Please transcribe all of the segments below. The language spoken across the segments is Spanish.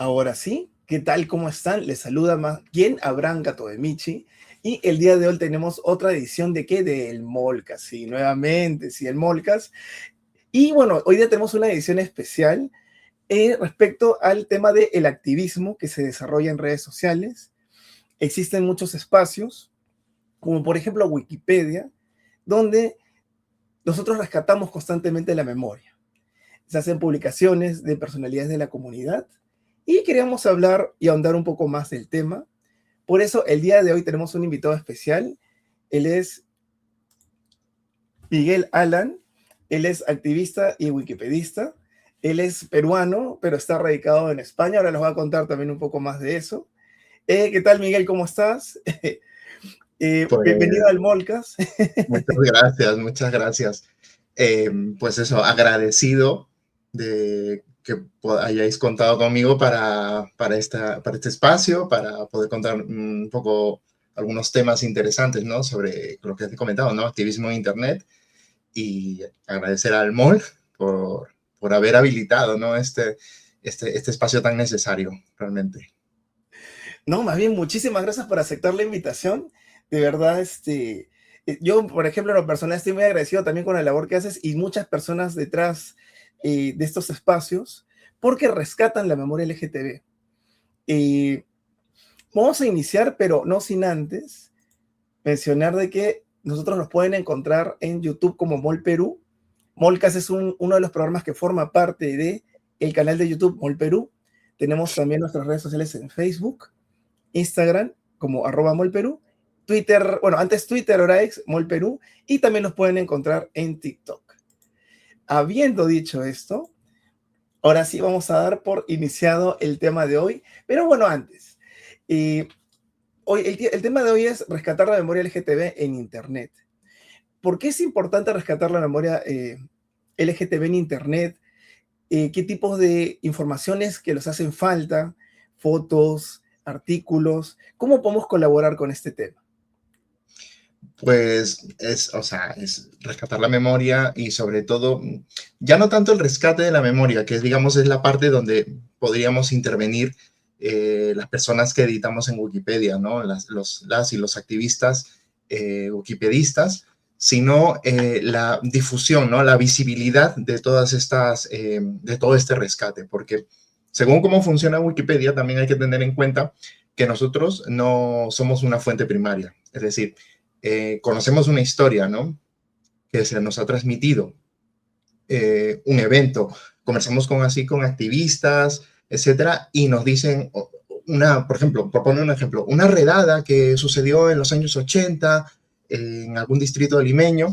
Ahora sí, ¿qué tal? ¿Cómo están? Les saluda más quien Abraham Gato de Michi. Y el día de hoy tenemos otra edición de ¿qué? Del Molcast. Sí, nuevamente, sí, el Molcast. Y bueno, hoy día tenemos una edición especial respecto al tema del activismo que se desarrolla en redes sociales. Existen muchos espacios, como por ejemplo Wikipedia, donde nosotros rescatamos constantemente la memoria. Se hacen publicaciones de personalidades de la comunidad y queríamos hablar y ahondar un poco más del tema. Por eso el día de hoy tenemos un invitado especial. Él es Miguel Alan. Él es activista y wikipedista. Él es peruano, pero está radicado en España. Ahora les voy a contar también un poco más de eso. ¿Qué tal, Miguel? ¿Cómo estás? Bienvenido Pues al Molcast. muchas gracias, muchas gracias. Pues eso, agradecido de que hayáis contado conmigo para este espacio, para poder contar un poco algunos temas interesantes, ¿no? Sobre lo que has comentado, ¿no? Activismo en Internet, y agradecer al MOL por haber habilitado, ¿no? Este espacio tan necesario, realmente. No, más bien, muchísimas gracias por aceptar la invitación. De verdad, yo, por ejemplo, en lo personal estoy muy agradecido también con la labor que haces y muchas personas detrás de estos espacios porque rescatan la memoria LGTB. Vamos a iniciar, pero no sin antes mencionar de que nosotros nos pueden encontrar en YouTube como MOL Perú. Molcast es uno de los programas que forma parte de el canal de YouTube MOL Perú. Tenemos también nuestras redes sociales en Facebook, Instagram como @molperú, Twitter, bueno, antes Twitter, ahora ex, molperú, y también nos pueden encontrar en TikTok. Habiendo dicho esto, ahora sí vamos a dar por iniciado el tema de hoy, pero bueno, antes, hoy, el tema de hoy es rescatar la memoria LGTB en Internet. ¿Por qué es importante rescatar la memoria LGTB en Internet? ¿Qué tipos de informaciones que nos hacen falta? Fotos, artículos. ¿Cómo podemos colaborar con este tema? Pues o sea, es rescatar la memoria y sobre todo, ya no tanto el rescate de la memoria, que digamos es la parte donde podríamos intervenir las personas que editamos en Wikipedia, ¿no? Las y los activistas wikipedistas, sino la difusión, ¿no? La visibilidad de todas estas, de todo este rescate, porque según cómo funciona Wikipedia, también hay que tener en cuenta que nosotros no somos una fuente primaria, es decir, conocemos una historia, ¿no? Que se nos ha transmitido, un evento, conversamos con activistas, etcétera, y nos dicen por ejemplo, propone un ejemplo, una redada que sucedió en los años 80 en algún distrito limeño,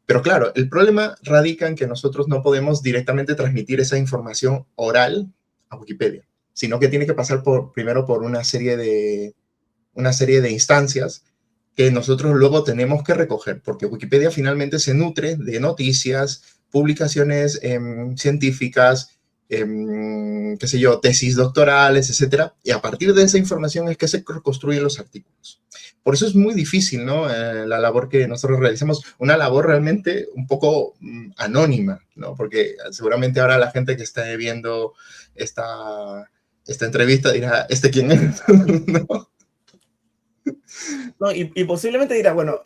pero claro, el problema radica en que nosotros no podemos directamente transmitir esa información oral a Wikipedia, sino que tiene que pasar primero por una serie de instancias que nosotros luego tenemos que recoger, porque Wikipedia finalmente se nutre de noticias, publicaciones científicas, qué sé yo, tesis doctorales, etcétera, y a partir de esa información es que se construyen los artículos. Por eso es muy difícil, ¿no? La labor que nosotros realizamos, una labor realmente un poco anónima, ¿no? Porque seguramente ahora la gente que está viendo esta entrevista dirá, ¿este quién es? ¿No? ¿No? Y posiblemente dirá, bueno,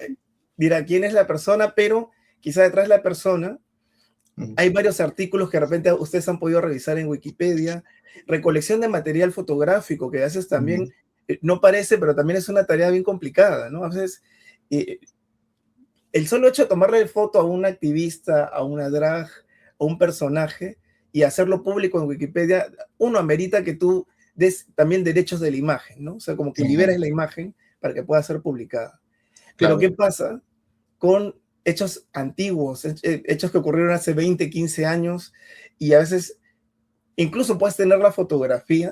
dirá quién es la persona, pero quizá detrás de la persona hay varios artículos que de repente ustedes han podido revisar en Wikipedia, recolección de material fotográfico, que a veces también no parece, pero también es una tarea bien complicada, ¿no? A veces el solo hecho de tomarle foto a un activista, a una drag, a un personaje y hacerlo público en Wikipedia, uno amerita que tú des también derechos de la imagen, ¿no? O sea, como que liberes la imagen para que pueda ser publicada. Pero Claro. ¿qué pasa con hechos antiguos, hechos que ocurrieron hace 20, 15 años y a veces incluso puedes tener la fotografía,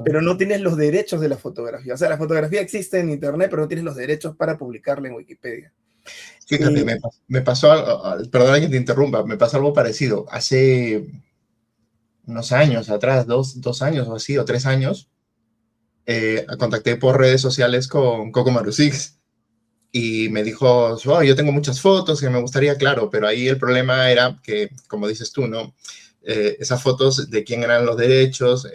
pero no tienes los derechos de la fotografía? O sea, la fotografía existe en Internet, pero no tienes los derechos para publicarla en Wikipedia. Fíjate, me pasó, perdona que te interrumpa, me pasó algo parecido. Hace unos años atrás, dos años o así, o 3 años, contacté por redes sociales con Coco Marusix y me dijo, oh, yo tengo muchas fotos que me gustaría, claro, pero ahí el problema era que, como dices tú, ¿no? esas fotos de quién eran los derechos.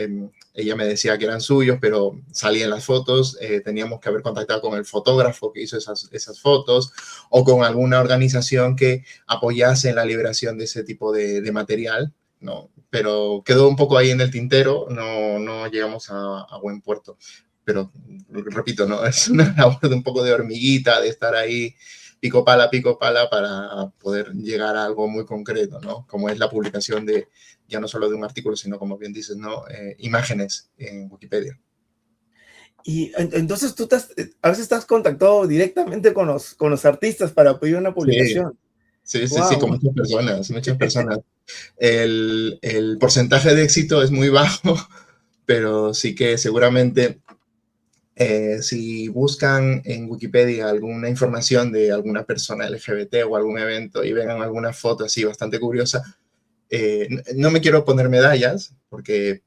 Ella me decía que eran suyos, pero salían las fotos. Teníamos que haber contactado con el fotógrafo que hizo esas fotos o con alguna organización que apoyase en la liberación de ese tipo de material, ¿no? Pero quedó un poco ahí en el tintero, no llegamos a buen puerto. Pero, repito, ¿no? Es una labor de un poco de hormiguita, de estar ahí pico pala para poder llegar a algo muy concreto, ¿no? Como es la publicación de, ya no solo de un artículo, sino como bien dices, ¿no? Imágenes en Wikipedia. Y entonces tú a veces estás contactado directamente con los artistas para pedir una Sí, publicación. sí, con Wow. muchas personas, muchas personas. El porcentaje de éxito es muy bajo, pero sí que seguramente si buscan en Wikipedia alguna información de alguna persona LGBT o algún evento y ven alguna foto así bastante curiosa, no me quiero poner medallas porque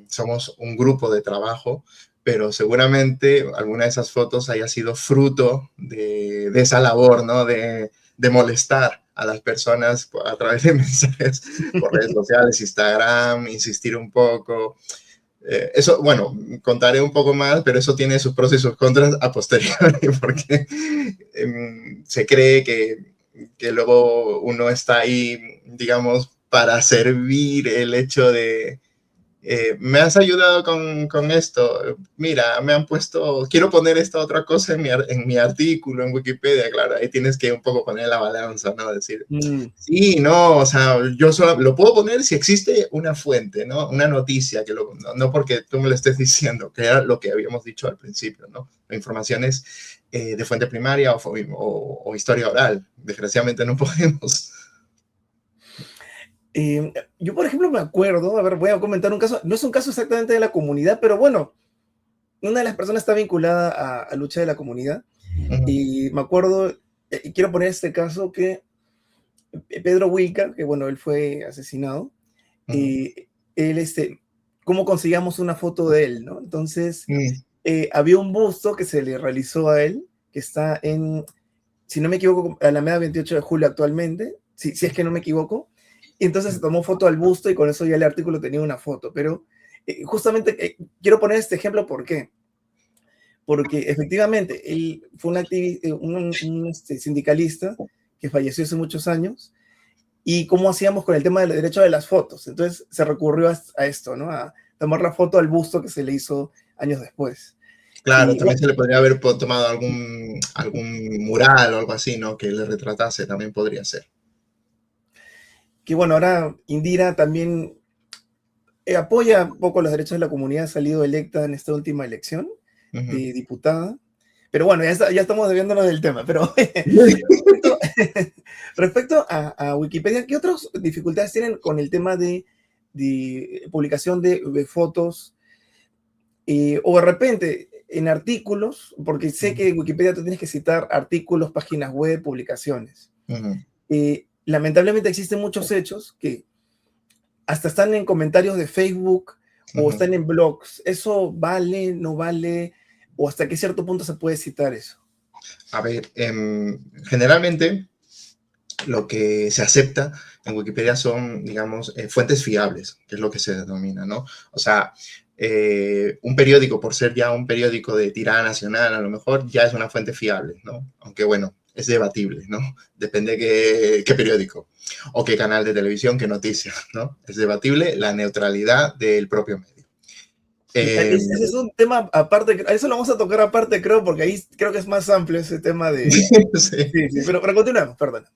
somos un grupo de trabajo, pero seguramente alguna de esas fotos haya sido fruto de esa labor, ¿no? De molestar a las personas a través de mensajes por redes sociales, Instagram, insistir un poco. Eso, bueno, contaré un poco más, pero eso tiene sus pros y sus contras a posteriori, porque se cree que luego uno está ahí, digamos, para servir el hecho de, me has ayudado con esto, mira, me han puesto, quiero poner esta otra cosa en mi artículo en Wikipedia, claro, ahí tienes que un poco poner la balanza, ¿no? Decir, Mm. sí, no, o sea, yo solo lo puedo poner si existe una fuente, ¿no? Una noticia, no porque tú me lo estés diciendo, que era lo que habíamos dicho al principio, ¿no? La información es de fuente primaria o historia oral. Desgraciadamente no podemos. Yo, por ejemplo, me acuerdo, a ver, voy a comentar un caso, no es un caso exactamente de la comunidad, pero bueno, una de las personas está vinculada a lucha de la comunidad, y me acuerdo, y quiero poner este caso que Pedro Wilca, que bueno, él fue asesinado, y él, ¿cómo conseguíamos una foto de él, no? Entonces, había un busto que se le realizó a él, que está en, si no me equivoco, Alameda 28 de julio actualmente, si es que no me equivoco, y entonces se tomó foto al busto y con eso ya el artículo tenía una foto, pero justamente quiero poner este ejemplo, ¿por qué? Porque efectivamente él fue un sindicalista que falleció hace muchos años, y cómo hacíamos con el tema del derecho de las fotos. Entonces se recurrió a esto, ¿no? A tomar la foto al busto que se le hizo años después. Claro, Y también bueno, se le podría haber tomado algún mural o algo así, ¿no? Que le retratase, también podría ser. que bueno, ahora Indira también apoya un poco los derechos de la comunidad, ha salido electa en esta última elección de diputada. Pero bueno, ya estamos desviándonos del tema. Pero respecto, respecto a Wikipedia, ¿qué otras dificultades tienen con el tema de publicación de fotos? O de repente en artículos, porque sé que en Wikipedia tú tienes que citar artículos, páginas web, publicaciones. Lamentablemente existen muchos hechos que hasta están en comentarios de Facebook o están en blogs. ¿Eso vale, no vale? ¿O hasta qué cierto punto se puede citar eso? A ver, generalmente lo que se acepta en Wikipedia son, digamos, fuentes fiables, que es lo que se denomina, ¿no? O sea, un periódico, por ser ya un periódico de tirada nacional, a lo mejor ya es una fuente fiable, ¿no? Aunque bueno, es debatible, ¿no? Depende qué periódico o qué canal de televisión, qué noticia, ¿no? Es debatible la neutralidad del propio medio. Sí, ese es un tema aparte, eso lo vamos a tocar aparte, creo, porque ahí creo que es más amplio ese tema de... Sí. Sí, sí, pero continuemos, perdón.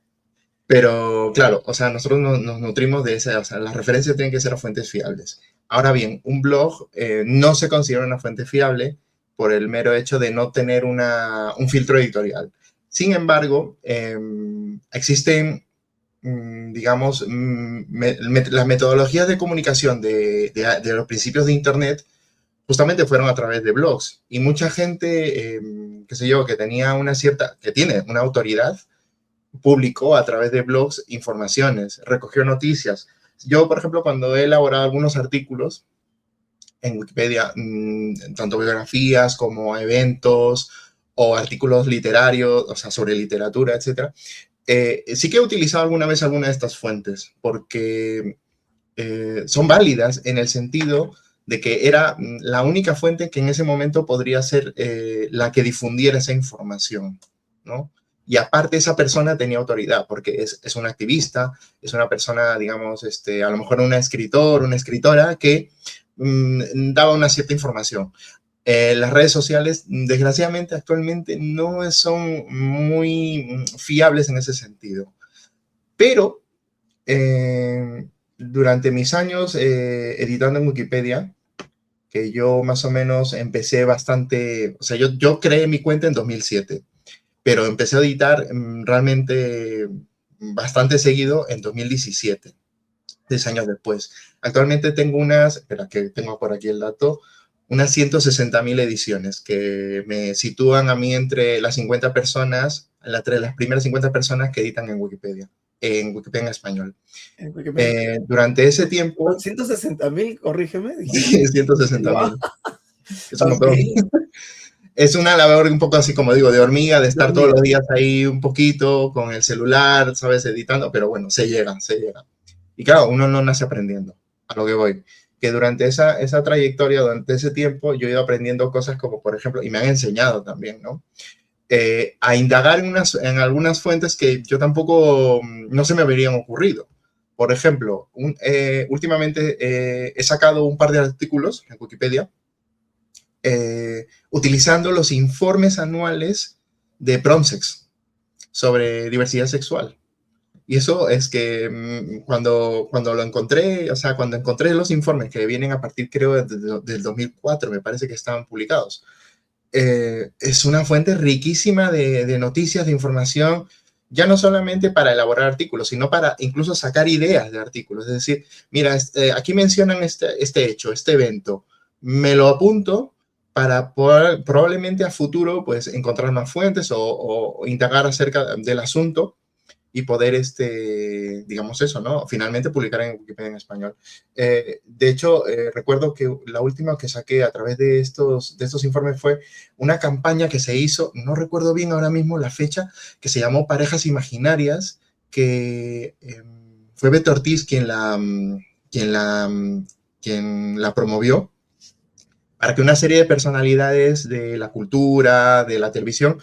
Pero claro, o sea, nosotros nos nutrimos de esa, o sea, las referencias tienen que ser a fuentes fiables. Ahora bien, un blog no se considera una fuente fiable por el mero hecho de no tener un filtro editorial. Sin embargo, existen, digamos, las metodologías de comunicación de los principios de Internet justamente fueron a través de blogs. Y mucha gente, qué sé yo, que tenía que tiene una autoridad, publicó a través de blogs informaciones, recogió noticias. Yo, por ejemplo, cuando he elaborado algunos artículos en Wikipedia, tanto biografías como eventos o artículos literarios, o sea, sobre literatura, etcétera, sí que he utilizado alguna vez alguna de estas fuentes, porque son válidas en el sentido de que era la única fuente que en ese momento podría ser la que difundiera esa información, ¿no? Y aparte esa persona tenía autoridad porque es una activista, es una persona, digamos, a lo mejor una escritor, una escritora que daba una cierta información. Las redes sociales, desgraciadamente, actualmente no son muy fiables en ese sentido. Pero durante mis años editando en Wikipedia, que yo más o menos empecé bastante, o sea, yo creé mi cuenta en 2007, pero empecé a editar realmente bastante seguido en 2017, 6 años después. Actualmente tengo espera que tengo por aquí el dato, unas 160.000 ediciones que me sitúan a mí entre las 50 personas, entre las primeras 50 personas que editan en Wikipedia en español. En Wikipedia. Durante ese tiempo... 160.000, corrígeme. 160.000. Es un Ok, montón. Es una labor un poco así, como digo, de hormiga, de estar todos dormida. los días ahí un poquito con el celular, ¿sabes? Editando, pero bueno, se llega, se llega. Y claro, uno no nace aprendiendo, a lo que voy. Que durante esa trayectoria, durante ese tiempo, yo he ido aprendiendo cosas como, por ejemplo, y me han enseñado también, ¿no? A indagar en algunas fuentes que yo tampoco, no se me habrían ocurrido. Por ejemplo, últimamente he sacado un par de artículos en Wikipedia utilizando los informes anuales de Promsex sobre diversidad sexual. Y eso es que cuando lo encontré, o sea, cuando encontré los informes que vienen a partir, creo, del 2004, me parece que estaban publicados, es una fuente riquísima de noticias, de información, ya no solamente para elaborar artículos, sino para incluso sacar ideas de artículos. Es decir, mira, aquí mencionan este hecho, este evento, me lo apunto para poder, probablemente a futuro, pues encontrar más fuentes o indagar acerca del asunto y poder, digamos eso, ¿no? Finalmente publicar en Wikipedia en español. De hecho, recuerdo que la última que saqué a través de estos informes fue una campaña que se hizo, no recuerdo bien ahora mismo la fecha, que se llamó Parejas Imaginarias, que fue Beto Ortiz quien la promovió, para que una serie de personalidades de la cultura, de la televisión,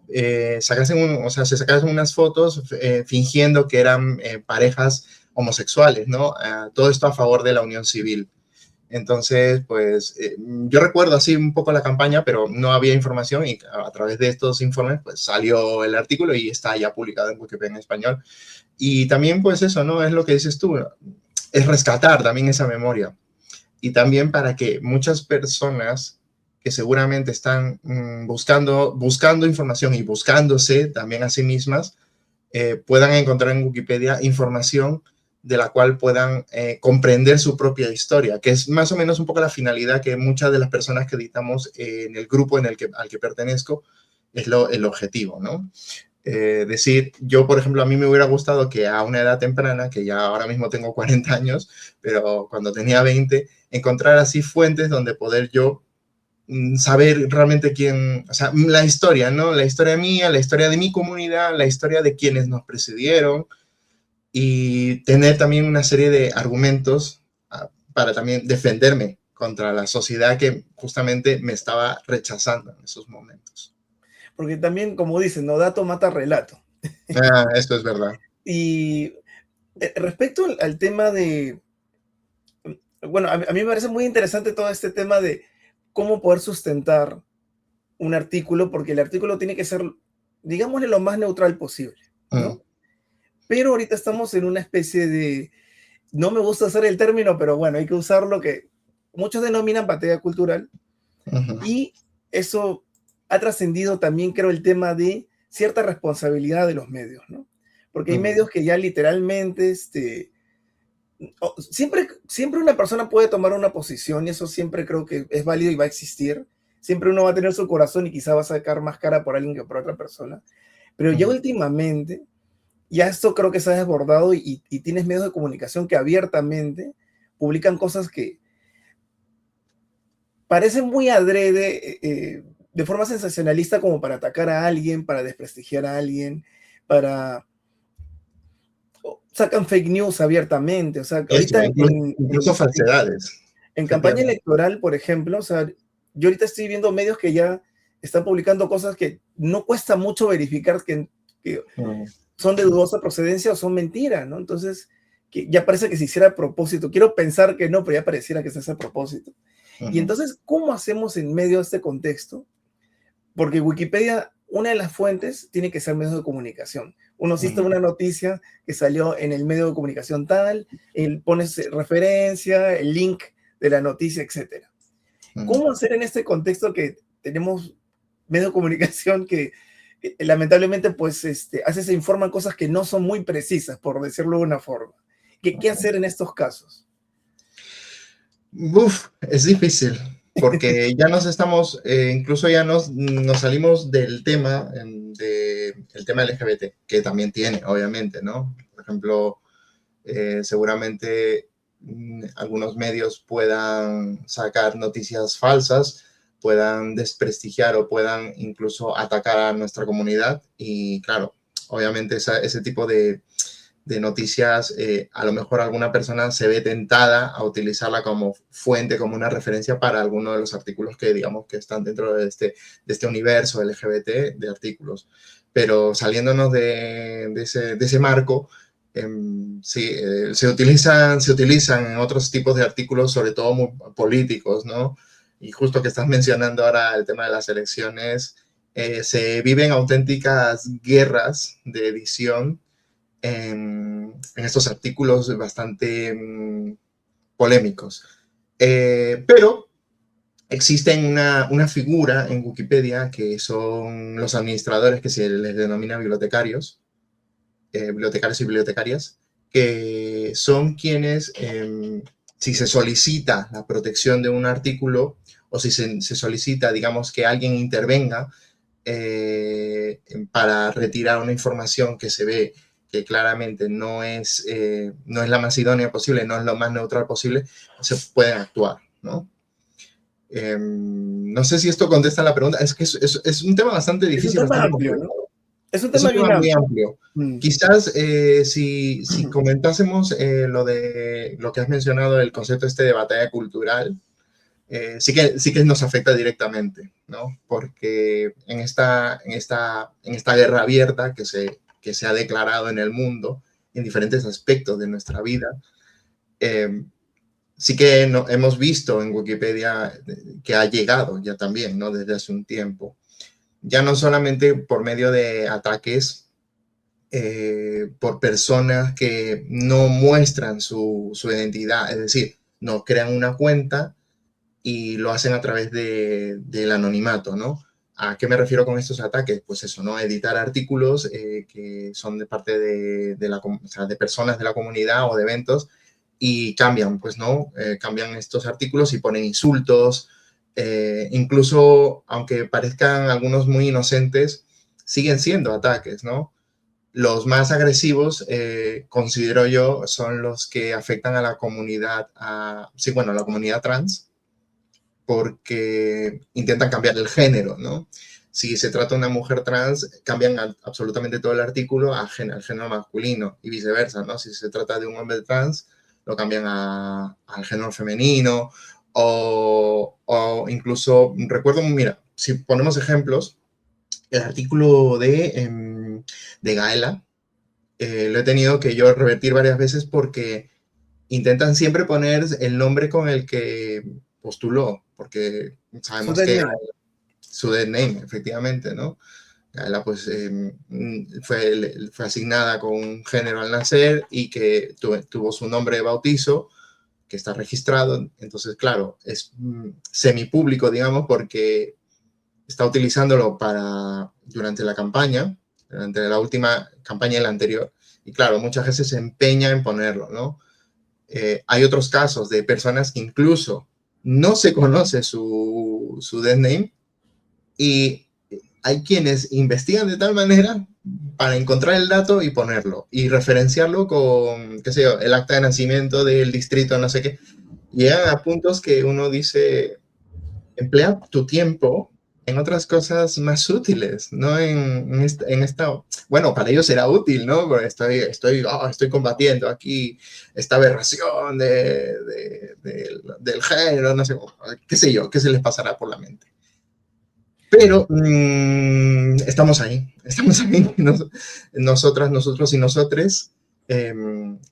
se sacasen unas fotos fingiendo que eran parejas homosexuales, ¿no? Todo esto a favor de la unión civil. Entonces, pues yo recuerdo así un poco la campaña, pero no había información y a través de estos informes pues salió el artículo y está ya publicado en Wikipedia en español. Y también pues eso, ¿no? Es lo que dices tú, es rescatar también esa memoria. Y también para que muchas personas que seguramente están buscando información y buscándose también a sí mismas, puedan encontrar en Wikipedia información de la cual puedan comprender su propia historia, que es más o menos un poco la finalidad que muchas de las personas que editamos en el grupo al que pertenezco es el objetivo, ¿no? Decir, yo, por ejemplo, a mí me hubiera gustado que a una edad temprana, que ya ahora mismo tengo 40 años, pero cuando tenía 20, encontrar así fuentes donde poder yo saber realmente quién, o sea, la historia, ¿no? La historia mía, la historia de mi comunidad, la historia de quienes nos precedieron y tener también una serie de argumentos para también defenderme contra la sociedad que justamente me estaba rechazando en esos momentos. Porque también, como dicen, no dato mata relato. Esto es verdad. Y respecto al tema de, bueno, a mí me parece muy interesante todo este tema de cómo poder sustentar un artículo, porque el artículo tiene que ser, digámosle, lo más neutral posible, ¿no? Pero ahorita estamos en una especie de, no me gusta usar el término, pero bueno, hay que usarlo, que muchos denominan batalla cultural, y eso ha trascendido también, creo, el tema de cierta responsabilidad de los medios, ¿no? Porque hay medios que ya literalmente, siempre una persona puede tomar una posición y eso siempre creo que es válido y va a existir. Siempre uno va a tener su corazón y quizá va a sacar más cara por alguien que por otra persona. Pero ya últimamente, ya esto creo que se ha desbordado y tienes medios de comunicación que abiertamente publican cosas que parecen muy adrede, de forma sensacionalista, como para atacar a alguien, para desprestigiar a alguien, para sacan fake news abiertamente. O sea, Eso, ahorita incluso falsedades, en campaña efectivamente. electoral, por ejemplo, o sea, yo ahorita estoy viendo medios que ya están publicando cosas que no cuesta mucho verificar que Mm, son de dudosa procedencia o son mentiras, ¿no? Entonces, que ya parece que se hiciera a propósito. Quiero pensar que no, pero ya pareciera que se hace a propósito. Y ujú, entonces, ¿cómo hacemos en medio de este contexto? Porque Wikipedia, una de las fuentes, tiene que ser medios de comunicación. Uno cita ujú, una noticia que salió en el medio de comunicación tal, él pones referencia, el link de la noticia, etcétera. ujú. ¿Cómo hacer en este contexto que tenemos medios de comunicación que lamentablemente pues a veces se informan cosas que no son muy precisas, por decirlo de una forma? ¿Qué hacer en estos casos? Uf, es difícil, porque ya nos estamos, incluso ya nos salimos del tema, el tema LGBT, que también tiene, obviamente, ¿no? Por ejemplo, seguramente algunos medios puedan sacar noticias falsas, puedan desprestigiar o puedan incluso atacar a nuestra comunidad y claro, obviamente ese tipo de noticias, a lo mejor alguna persona se ve tentada a utilizarla como fuente, como una referencia para alguno de los artículos que digamos que están dentro de este universo LGBT de artículos. Pero saliéndonos de ese marco, sí, se utilizan en otros tipos de artículos, sobre todo muy políticos, ¿no? Y justo que estás mencionando ahora el tema de las elecciones, se viven auténticas guerras de edición en estos artículos bastante polémicos. Pero existe una figura en Wikipedia que son los administradores que se les denomina bibliotecarios, bibliotecarios y bibliotecarias, que son quienes, si se solicita la protección de un artículo o si se solicita, digamos, que alguien intervenga para retirar una información que se ve que claramente no es la más idónea posible, no es lo más neutral posible, se pueden actuar, ¿no? No sé si esto contesta la pregunta, es que es un tema bastante Es un difícil, tema bastante amplio, ¿no? complejo. Es un Es tema un tema bien muy amplio. amplio. Mm. Quizás si comentásemos lo que has mencionado, el concepto este de batalla cultural, sí que nos afecta directamente, ¿no? Porque en esta guerra abierta que se ha declarado en el mundo, en diferentes aspectos de nuestra vida, eh, sí que no, hemos visto en Wikipedia que ha llegado ya también, ¿no? Desde hace un tiempo. Ya no solamente por medio de ataques por personas que no muestran su identidad, es decir, no crean una cuenta y lo hacen a través del anonimato, ¿no? ¿A qué me refiero con estos ataques? Pues eso, ¿no? Editar artículos que son de parte o sea, de personas de la comunidad o de eventos y cambian, pues, ¿no? Cambian estos artículos y ponen insultos, incluso aunque parezcan algunos muy inocentes, siguen siendo ataques, ¿no? Los más agresivos, considero yo, son los que afectan a la comunidad, sí, bueno, a la comunidad trans, porque intentan cambiar el género, ¿no? Si se trata de una mujer trans, cambian absolutamente todo el artículo al género masculino y viceversa, ¿no? Si se trata de un hombre trans, lo cambian al género femenino o incluso, recuerdo, mira, si ponemos ejemplos, el artículo de Gaela, lo he tenido que yo revertir varias veces porque intentan siempre poner el nombre con el que postuló, porque Su sabemos dead que name. su dead name, efectivamente, ¿no? Gaela, pues fue asignada con un género al nacer y que tuvo su nombre de bautizo, que está registrado. Entonces, claro, es semipúblico, digamos, porque está utilizándolo durante la campaña, durante la última campaña y la anterior. Y claro, muchas veces se empeña en ponerlo, ¿no? Hay otros casos de personas que incluso no se conoce su death name y hay quienes investigan de tal manera para encontrar el dato y ponerlo y referenciarlo con, qué sé yo, el acta de nacimiento del distrito, no sé qué. Llegan a puntos que uno dice, emplea tu tiempo en otras cosas más útiles, ¿no? Bueno, para ellos será útil, ¿no? Porque estoy combatiendo aquí esta aberración del género, no sé, qué sé yo, qué se les pasará por la mente. Pero estamos ahí, nosotras, nosotros y nosotres, eh,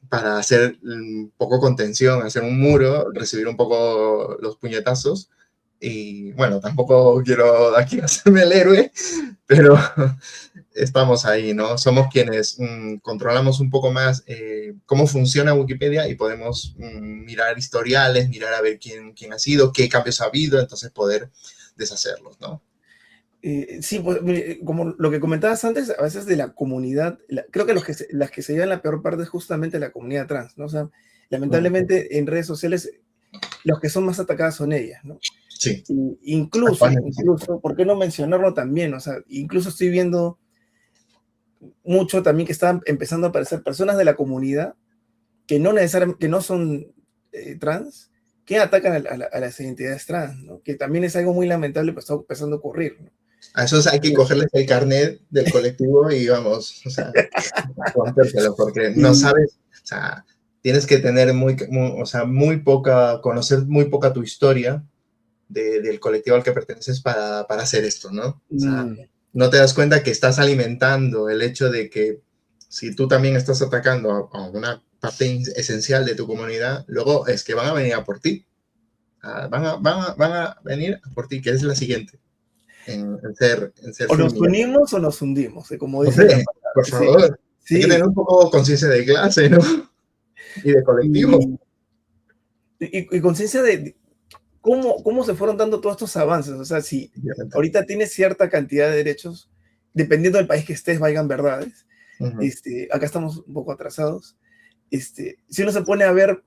para hacer un poco contención, hacer un muro, recibir un poco los puñetazos. Y bueno, tampoco quiero aquí hacerme el héroe, pero estamos ahí, ¿no? Somos quienes controlamos un poco más cómo funciona Wikipedia y podemos mirar historiales, mirar a ver quién ha sido, qué cambios ha habido, entonces poder deshacerlos, ¿no? Sí, pues, como lo que comentabas antes, a veces de la comunidad, creo que las que se llevan la peor parte es justamente la comunidad trans, ¿no? O sea, lamentablemente en redes sociales los que son más atacadas son ellas, ¿no? Sí. Incluso, ¿por qué no mencionarlo también? O sea, incluso estoy viendo mucho también que están empezando a aparecer personas de la comunidad que no necesariamente, que no son trans, que atacan a las identidades trans, ¿no? Que también es algo muy lamentable, pero está empezando a ocurrir, ¿no? A esos hay que cogerles el carnet del colectivo y vamos, o sea, rompérselo, porque no sabes, o sea, tienes que tener conocer muy poca tu historia del colectivo al que perteneces para hacer esto, ¿no? O sea, no te das cuenta que estás alimentando el hecho de que si tú también estás atacando a una parte esencial de tu comunidad, luego es que van a venir a por ti. Van a venir a por ti, que es la siguiente. En ser o nos fulminante. unimos o nos hundimos, como dicen la palabra. Por favor, sí. Hay que tener un poco conciencia de clase, ¿no? Y de colectivo. Y conciencia de cómo se fueron dando todos estos avances. O sea, si ahorita tienes cierta cantidad de derechos, dependiendo del país que estés, valgan verdades. Acá estamos un poco atrasados. Si uno se pone a ver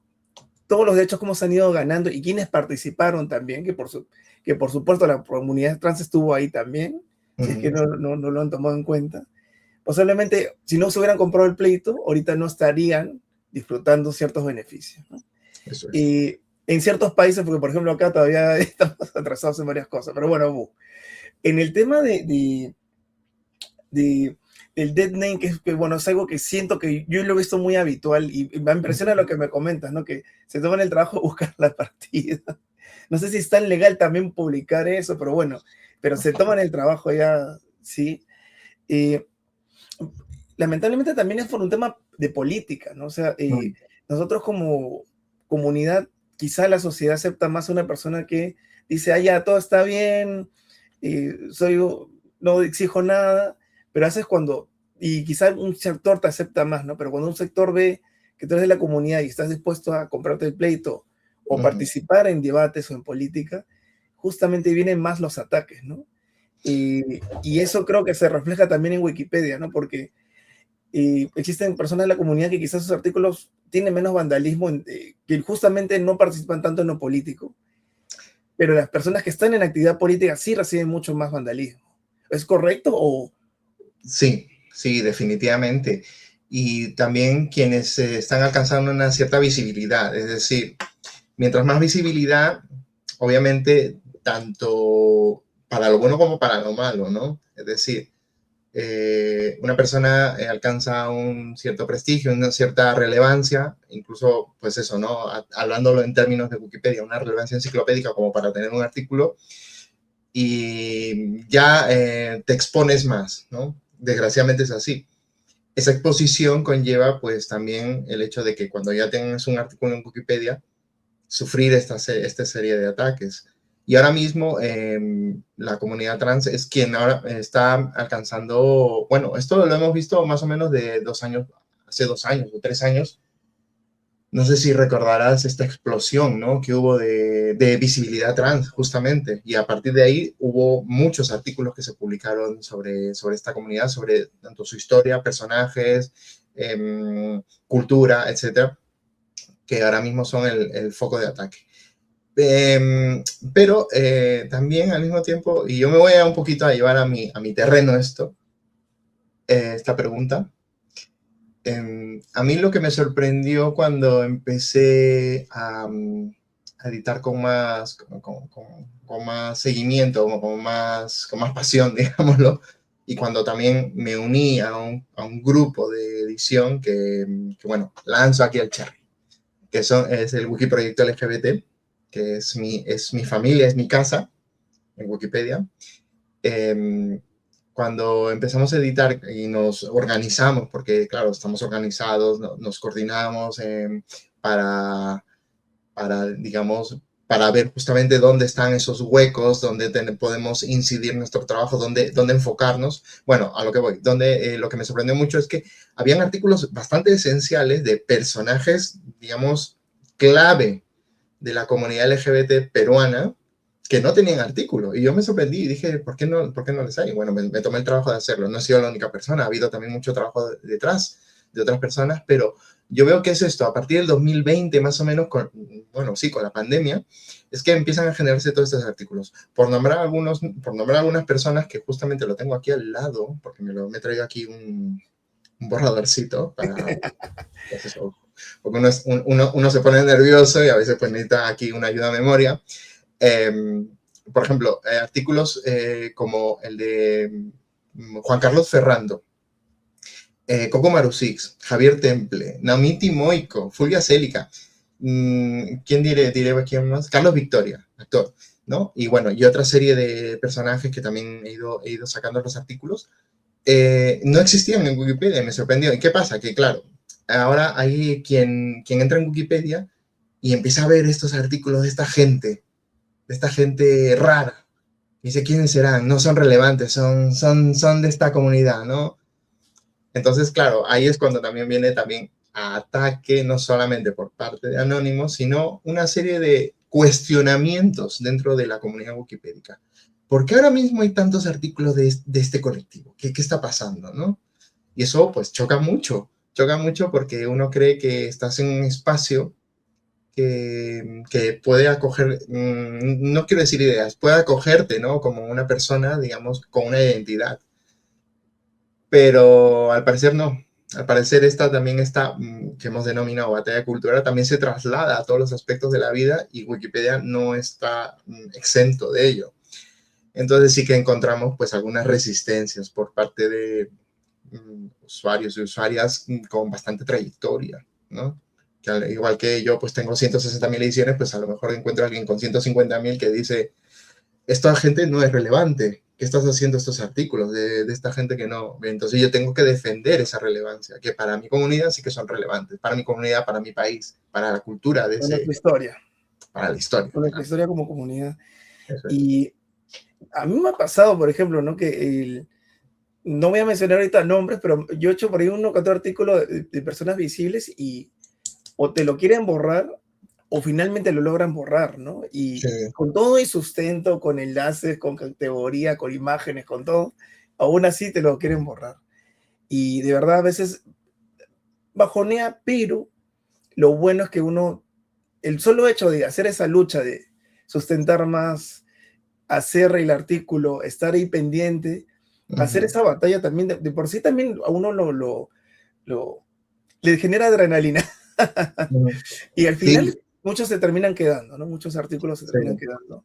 todos los derechos, cómo se han ido ganando y quiénes participaron también, que por supuesto la comunidad trans estuvo ahí también, si es que no lo han tomado en cuenta. Posiblemente, si no se hubieran comprado el pleito, ahorita no estarían disfrutando ciertos beneficios, ¿no? Eso es. Y en ciertos países, porque por ejemplo acá todavía estamos atrasados en varias cosas, pero bueno, en el tema del dead name, que bueno, es algo que siento que yo lo he visto muy habitual y me impresiona lo que me comentas, ¿no? Que se toman el trabajo de buscar la partida. No sé si es tan legal también publicar eso, pero bueno, pero se toman el trabajo ya, sí. Lamentablemente también es por un tema de política, ¿no? O sea, nosotros como comunidad, quizá la sociedad acepta más a una persona que dice, ah, ya, todo está bien, no exijo nada, pero haces cuando, y quizá un sector te acepta más, ¿no? Pero cuando un sector ve que tú eres de la comunidad y estás dispuesto a comprarte el pleito o participar en debates o en política, justamente vienen más los ataques, ¿no? Y eso creo que se refleja también en Wikipedia, ¿no? Porque existen personas de la comunidad que quizás sus artículos tienen menos vandalismo, que justamente no participan tanto en lo político, pero las personas que están en actividad política sí reciben mucho más vandalismo. ¿Es correcto o...? Sí, sí, definitivamente. Y también quienes están alcanzando una cierta visibilidad, es decir, mientras más visibilidad, obviamente, tanto para lo bueno como para lo malo, ¿no? Es decir, una persona alcanza un cierto prestigio, una cierta relevancia, incluso, pues eso, ¿no? Hablándolo en términos de Wikipedia, una relevancia enciclopédica como para tener un artículo, y ya te expones más, ¿no? Desgraciadamente es así. Esa exposición conlleva, pues, también el hecho de que cuando ya tengas un artículo en Wikipedia, sufrir esta serie de ataques. Y ahora mismo la comunidad trans es quien ahora está alcanzando, bueno, esto lo hemos visto más o menos de 2 años, hace 2 años o 3 años. No sé si recordarás esta explosión, ¿no? Que hubo de visibilidad trans, justamente. Y a partir de ahí hubo muchos artículos que se publicaron sobre esta comunidad, sobre tanto su historia, personajes, cultura, etcétera, que ahora mismo son el foco de ataque. Pero también al mismo tiempo, y yo me voy a un poquito a llevar a mi terreno esta pregunta. A mí lo que me sorprendió cuando empecé a a editar con más seguimiento, con más pasión, digámoslo. Y cuando también me uní a un grupo de edición bueno, lanzo aquí el Cherry, es el Wikiproyecto LGBT, que es mi familia, es mi casa en Wikipedia. Cuando empezamos a editar y nos organizamos, porque claro, estamos organizados, nos coordinamos para, digamos, para ver justamente dónde están esos huecos, dónde podemos incidir nuestro trabajo, dónde enfocarnos. Bueno, a lo que voy, lo que me sorprendió mucho es que habían artículos bastante esenciales de personajes, digamos, clave de la comunidad LGBT peruana, que no tenían artículo. Y yo me sorprendí y dije, ¿por qué no les hay? Bueno, me tomé el trabajo de hacerlo. No he sido la única persona, ha habido también mucho trabajo detrás de otras personas, pero yo veo que es esto, a partir del 2020 más o menos, con la pandemia, es que empiezan a generarse todos estos artículos. Por nombrar algunas personas que justamente lo tengo aquí al lado, porque me traigo aquí un borradorcito para... porque uno se pone nervioso y a veces pues necesita aquí una ayuda a memoria. Por ejemplo, artículos como el de Juan Carlos Ferrando, Coco Marusix, Javier Temple, Namiti Moico, Fulvia Célica, ¿quién diré quién más? Carlos Victoria, actor, ¿no? Y bueno, y otra serie de personajes que también he ido sacando los artículos, no existían en Wikipedia, me sorprendió. ¿Y qué pasa? Que claro, ahora hay quien entra en Wikipedia y empieza a ver estos artículos de esta gente rara. Dice, ¿quiénes serán? No son relevantes, son de esta comunidad, ¿no? Entonces, claro, ahí es cuando también viene a ataque, no solamente por parte de Anónimos, sino una serie de cuestionamientos dentro de la comunidad wikipédica. ¿Por qué ahora mismo hay tantos artículos de este colectivo? ¿Qué está pasando, no? Y eso, pues, choca mucho porque uno cree que estás en un espacio que puede acoger, no quiero decir ideas, puede acogerte, ¿no? Como una persona, digamos, con una identidad. Pero al parecer no. Al parecer esta que hemos denominado batalla cultural, también se traslada a todos los aspectos de la vida y Wikipedia no está exento de ello. Entonces sí que encontramos pues algunas resistencias por parte de usuarios y usuarias con bastante trayectoria, ¿no? Que al igual que yo pues tengo 160.000 ediciones, pues a lo mejor encuentro a alguien con 150.000 que dice, esta gente no es relevante, ¿qué estás haciendo estos artículos de esta gente que no? Entonces yo tengo que defender esa relevancia, que para mi comunidad sí que son relevantes, para mi comunidad, para mi país, para la cultura de nuestra historia. Para la historia. Para nuestra historia como comunidad. Y a mí me ha pasado, por ejemplo, ¿no? Que no voy a mencionar ahorita nombres, pero yo he hecho por ahí uno que otro artículo de personas visibles y o te lo quieren borrar o finalmente lo logran borrar, ¿no? Y sí, con todo y sustento, con enlaces, con categoría, con imágenes, con todo, aún así te lo quieren borrar. Y de verdad a veces bajonea, pero lo bueno es que el solo hecho de hacer esa lucha, de sustentar más, hacer el artículo, estar ahí pendiente, hacer esa batalla también, de por sí también a uno le genera adrenalina. Y al final sí, muchos se terminan quedando, ¿no? Muchos artículos se terminan quedando.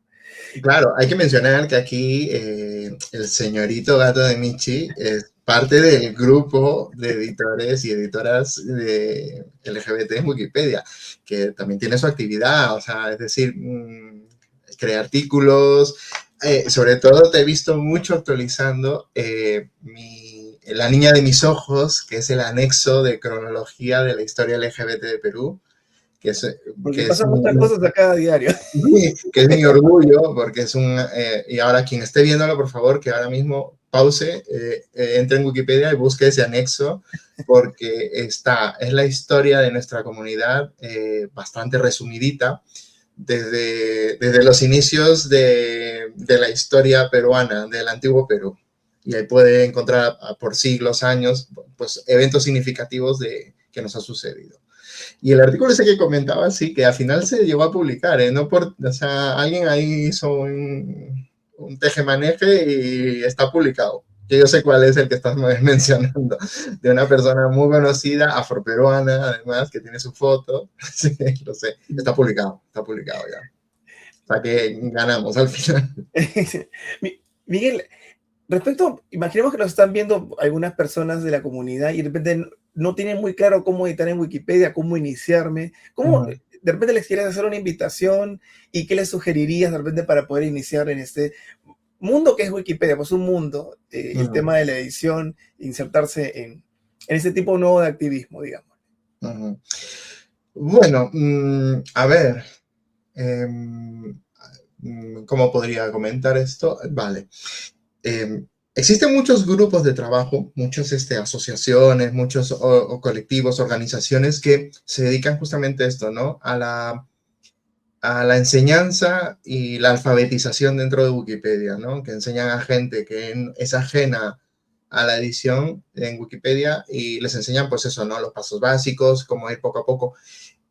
Claro, hay que mencionar que aquí el señorito Gato de Michi es parte del grupo de editores y editoras de LGBT en Wikipedia, que también tiene su actividad, o sea, es decir, crea artículos, sobre todo te he visto mucho actualizando La niña de mis ojos, que es el anexo de cronología de la historia LGBT de Perú. Porque pasan muchas cosas a cada diario. Que es mi orgullo, porque es y ahora quien esté viéndolo, por favor, que ahora mismo pause, entre en Wikipedia y busque ese anexo, porque es la historia de nuestra comunidad, bastante resumidita, desde los inicios de la historia peruana, del antiguo Perú. Y ahí puede encontrar por siglos, años, pues eventos significativos que nos ha sucedido. Y el artículo ese que comentaba, sí, que al final se llegó a publicar, no o sea, alguien ahí hizo un tejemaneje y está publicado. que yo sé cuál es el que estás mencionando, de una persona muy conocida, afroperuana, además, que tiene su foto. Sí, lo sé, está publicado ya. O sea que ganamos al final. Miguel, imaginemos que nos están viendo algunas personas de la comunidad y de repente no tienen muy claro cómo editar en Wikipedia, cómo iniciarme, cómo Ujú. de repente les quieres hacer una invitación y qué les sugerirías de repente para poder iniciar en este mundo que es Wikipedia, pues un mundo, el Ujú. tema de la edición, insertarse en este tipo nuevo de activismo, digamos. Ujú. Bueno, a ver, em, ¿cómo podría comentar esto? Vale. Existen muchos grupos de trabajo, muchas asociaciones, muchos o colectivos, organizaciones que se dedican justamente a esto, ¿no? A la enseñanza y la alfabetización dentro de Wikipedia, ¿no? Que enseñan a gente que es ajena a la edición en Wikipedia y les enseñan, pues eso, ¿no? Los pasos básicos, cómo ir poco a poco.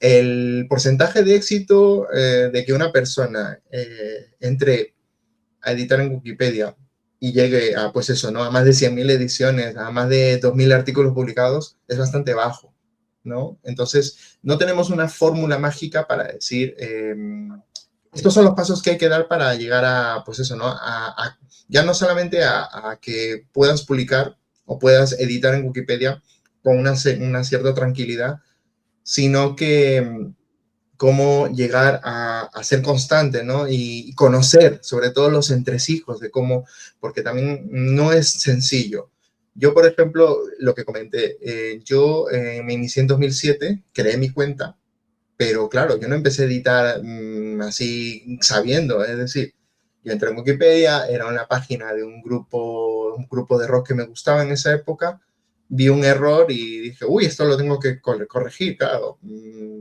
El porcentaje de éxito de que una persona entre a editar en Wikipedia y llegue a, pues eso, ¿no? A más de 100.000 ediciones, a más de 2.000 artículos publicados, es bastante bajo, ¿no? Entonces, no tenemos una fórmula mágica para decir, estos son los pasos que hay que dar para llegar a, pues eso, ¿no? Ya no solamente a que puedas publicar o puedas editar en Wikipedia con una cierta tranquilidad, sino que cómo llegar a ser constante, ¿no? Y conocer sobre todo los entresijos de cómo, porque también no es sencillo. Yo, por ejemplo, lo que comenté, yo me inicié en 2007, creé mi cuenta, pero claro, yo no empecé a editar así sabiendo, es decir, yo entré en Wikipedia, era una página de un grupo de rock que me gustaba en esa época, vi un error y dije, uy, esto lo tengo que corregir, claro.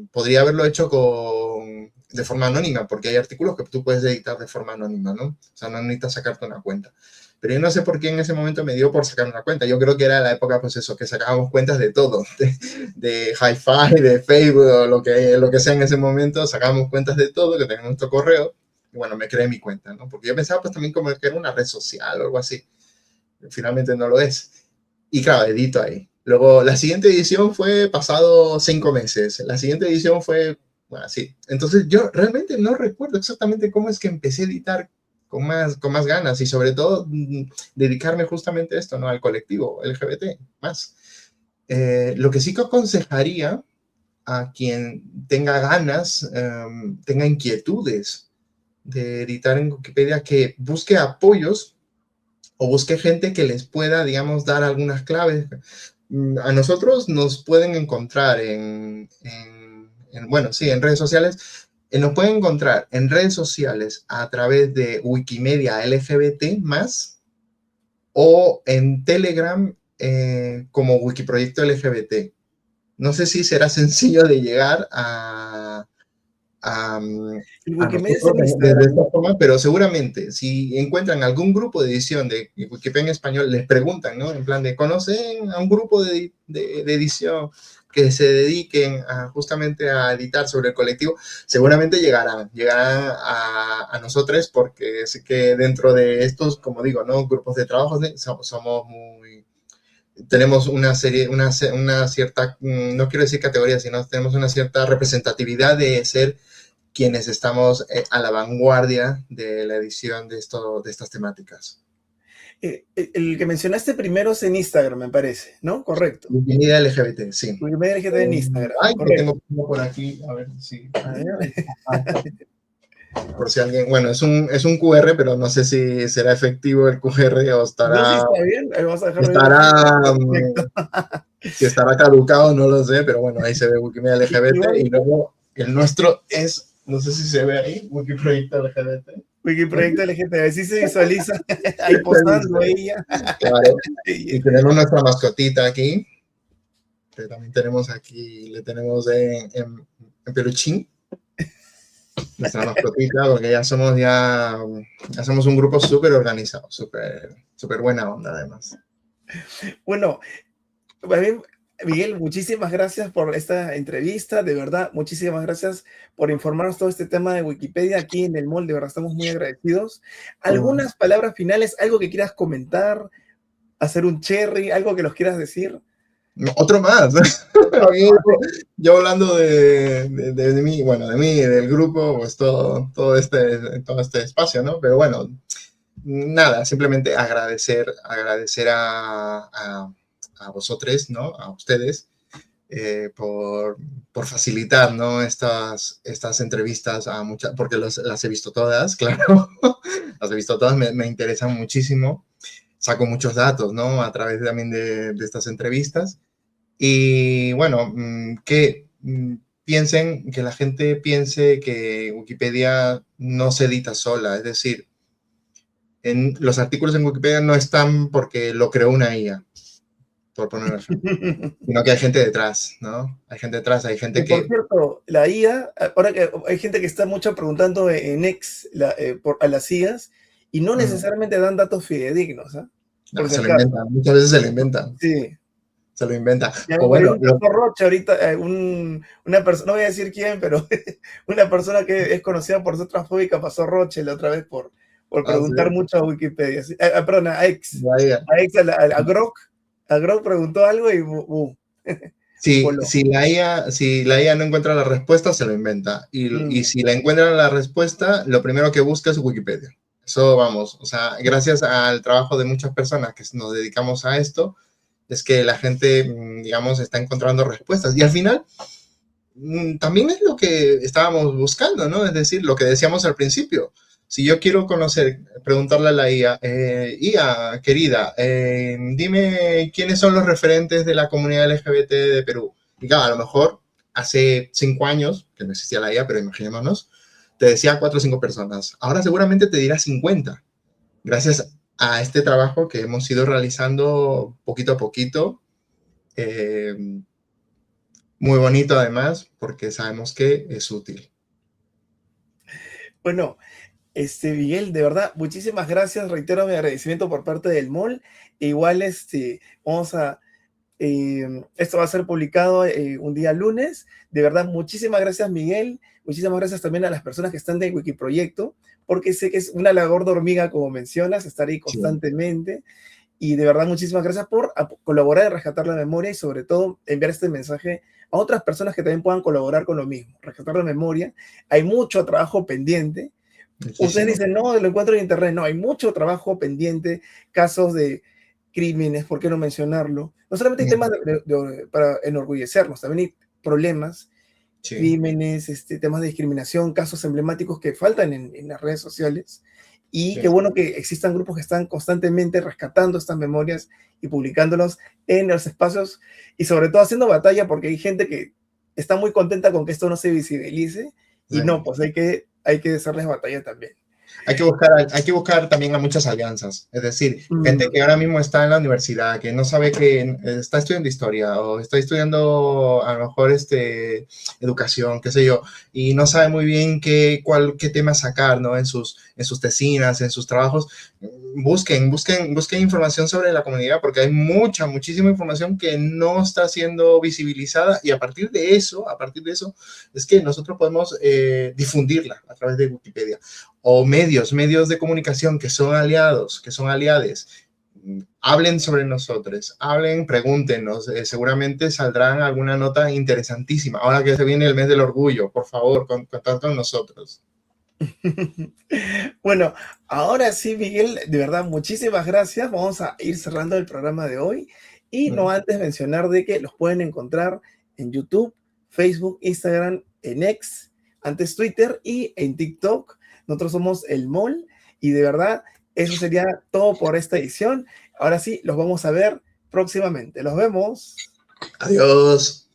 Podría haberlo hecho de forma anónima, porque hay artículos que tú puedes editar de forma anónima, ¿no? O sea, no necesitas sacarte una cuenta. Pero yo no sé por qué en ese momento me dio por sacar una cuenta. Yo creo que era la época, pues eso, que sacábamos cuentas de todo, de Hi-Fi, de Facebook, o lo que sea en ese momento, sacábamos cuentas de todo, que teníamos nuestro correo, y bueno, me creé mi cuenta, ¿no? Porque yo pensaba pues también como que era una red social o algo así. Finalmente no lo es. Y claro, edito ahí. Luego, la siguiente edición fue pasado 5 meses. La siguiente edición fue, bueno, sí. Entonces, yo realmente no recuerdo exactamente cómo es que empecé a editar con más ganas y sobre todo dedicarme justamente a esto, ¿no? Al colectivo LGBT, más. Lo que sí que aconsejaría a quien tenga ganas, tenga inquietudes de editar en Wikipedia, que busque apoyos o busque gente que les pueda, digamos, dar algunas claves. A nosotros nos pueden encontrar bueno, sí, en redes sociales. Nos pueden encontrar en redes sociales a través de Wikimedia LGBT más o en Telegram como Wikiproyecto LGBT. No sé si será sencillo de llegar a, El a Wikimedia es nosotros en de Instagram, esta ¿no? forma, pero seguramente si encuentran algún grupo de edición de Wikipedia en español, les preguntan, ¿no? En plan de, ¿conocen a un grupo de edición que se dediquen justamente a editar sobre el colectivo? Seguramente llegarán a nosotros porque sé que dentro de estos, como digo, ¿no? Grupos de trabajo somos muy tenemos una serie, una cierta, no quiero decir categoría, sino tenemos una cierta representatividad de ser quienes estamos a la vanguardia de la edición de estas temáticas. El que mencionaste primero es en Instagram, me parece, ¿no? Correcto. Bienvenida LGBT, sí. Wikimedia LGBT en Instagram, Ay, lo correcto. tengo por aquí, a ver si. A ver. Por si alguien, bueno, es un QR, pero no sé si será efectivo el QR o No, sí estará, está bien. Ahí vamos a dejarlo bien estará, efectivo. Perfecto. si estará caducado, no lo sé, pero bueno, ahí se ve Wikimedia LGBT y Igual, luego el nuestro es, no sé si se ve ahí, Wikiproyecto LGBT. Wikiproyecto LGBT, así se visualiza ahí posando ella. Claro. Y tenemos nuestra mascotita aquí, que también tenemos aquí, le tenemos en peluchín, nuestra mascotita, porque ya somos un grupo súper organizado, súper buena onda además. Bueno, Miguel, muchísimas gracias por esta entrevista, de verdad, muchísimas gracias por informarnos todo este tema de Wikipedia aquí en el molde, de verdad estamos muy agradecidos. Mm. ¿Algunas palabras finales, algo que quieras comentar? hacer un cherry, algo que los quieras decir. Otro más. Yo hablando de mí, bueno, de mí, del grupo, pues todo este espacio, ¿no? Pero bueno, nada, simplemente agradecer a vosotros, ¿no? A ustedes, por facilitar, ¿no? Estas entrevistas a muchas, porque las he visto todas, claro, las he visto todas, me interesan muchísimo, saco muchos datos, ¿no? A través también de estas entrevistas. Y bueno, que la gente piense que Wikipedia no se edita sola, es decir, los artículos en Wikipedia no están porque lo creó una IA, por poner un ejemplo, sino que hay gente detrás, ¿no? Hay gente detrás, hay gente Y por que... cierto, la IA, ahora que hay gente que está mucho preguntando en X a las IAs, y no necesariamente dan datos fidedignos, ¿eh? No, Por si se lo acaso. inventan, muchas veces se lo inventan. Sí. Se lo inventa. Ya O por ahí bueno, un Pastor Roche ahorita, una persona, no voy a decir quién, pero una persona que es conocida por ser transfóbica pasó Roche la otra vez por sí, preguntar mucho a Wikipedia. Sí, perdón, a X. vaya. A X, a Grok. A Grok preguntó algo y voló. Si la IA no encuentra la respuesta, se lo inventa. Y si la encuentra la respuesta, lo primero que busca es Wikipedia. Eso vamos, o sea, gracias al trabajo de muchas personas que nos dedicamos a esto, es que la gente, digamos, está encontrando respuestas. Y al final, también es lo que estábamos buscando, ¿no? Es decir, lo que decíamos al principio. Si yo quiero conocer, preguntarle a la IA, IA, querida, dime quiénes son los referentes de la comunidad LGBT de Perú. Y claro, a lo mejor hace 5 años, que no existía la IA, pero imaginémonos, te decía 4 o 5 personas. Ahora seguramente te dirá 50, gracias a este trabajo que hemos ido realizando poquito a poquito. Muy bonito además, porque sabemos que es útil. Bueno, Miguel, de verdad, muchísimas gracias. Reitero mi agradecimiento por parte del MOL. Igual, vamos a, esto va a ser publicado un día lunes. De verdad, muchísimas gracias, Miguel. Muchísimas gracias también a las personas que están de Wikiproyecto, porque sé que es una labor de hormiga, como mencionas, estar ahí constantemente. Y de verdad, muchísimas gracias por colaborar en rescatar la memoria y sobre todo enviar este mensaje a otras personas que también puedan colaborar con lo mismo. Rescatar la memoria. Hay mucho trabajo pendiente. Muchísimo. Ustedes dicen, no, lo encuentro en internet. No, hay mucho trabajo pendiente, casos de crímenes, ¿por qué no mencionarlo? No solamente hay temas para enorgullecernos, también hay problemas, crímenes, temas de discriminación, casos emblemáticos que faltan en las redes sociales. Y qué bueno que existan grupos que están constantemente rescatando estas memorias y publicándolas en los espacios y sobre todo haciendo batalla porque hay gente que está muy contenta con que esto no se visibilice y no, pues hay que hacerles batalla también. Hay que buscar también a muchas alianzas, es decir, gente que ahora mismo está en la universidad, que no sabe que está estudiando historia o está estudiando a lo mejor educación, qué sé yo, y no sabe muy bien qué tema sacar, ¿no? En sus tesinas, en sus trabajos. Busquen información sobre la comunidad porque hay muchísima información que no está siendo visibilizada y a partir de eso es que nosotros podemos difundirla a través de Wikipedia. O medios de comunicación que son aliados, que son aliades, hablen sobre nosotros, pregúntenos, seguramente saldrán alguna nota interesantísima. Ahora que se viene el mes del orgullo, por favor, contad con nosotros. Bueno, ahora sí, Miguel, de verdad, muchísimas gracias. Vamos a ir cerrando el programa de hoy y no antes mencionar de que los pueden encontrar en YouTube, Facebook, Instagram, en X, antes Twitter y en TikTok. Nosotros somos el MOL y de verdad eso sería todo por esta edición. Ahora sí, los vamos a ver próximamente. Los vemos. Adiós.